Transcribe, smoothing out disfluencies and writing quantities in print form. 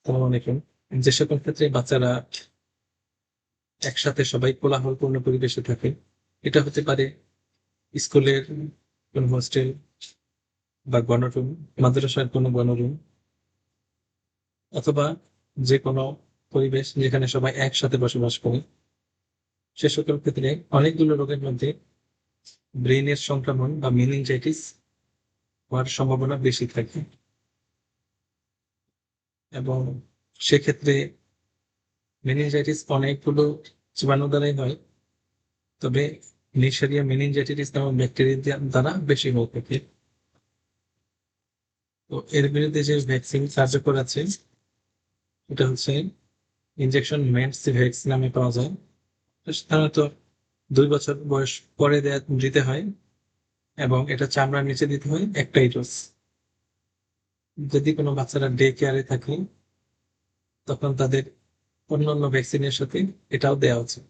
আসসালামু আলাইকুম। যে সকল ক্ষেত্রে বাচ্চারা একসাথে সবাই কোলাহলপূর্ণ পরিবেশে থাকে, এটা হতে পারে স্কুলের কোন হোস্টেল বা গণরুম, মাদ্রাসার কোনো গণরুম, অথবা যে কোনো পরিবেশ যেখানে সবাই একসাথে বসবাস করে। সে সকল ক্ষেত্রে অনেকগুলো রোগের মধ্যে ব্রেইনের সংক্রমণ বা মেনিনজাইটিস হওয়ার সম্ভাবনা বেশি থাকে, এবং সেক্ষেত্রে মেনিনজাইটিস অনেকগুলো জীবাণু দ্বারাই হয়। তবে নেশারিয়া মেনিনজাইটিস নামক ব্যাকটেরিয়া দ্বারা বেশি হয়ে থাকে। তো এর বিরুদ্ধে যে ভ্যাকসিন কার্যকর আছে, এটা হচ্ছে ইনজেকশন মেন্সিভ্যাক্স নামে পাওয়া যায়। তো সাধারণত 2 বছর বয়স পরে দিতে হয়, এবং এটা চামড়ার নিচে দিতে হয় একটাই ডোজ। যদি কোনো বাচ্চারা ডে কেয়ারে থাকে, তখন তাদের অন্যান্য ভ্যাকসিনের সাথে এটাও দেওয়া উচিত।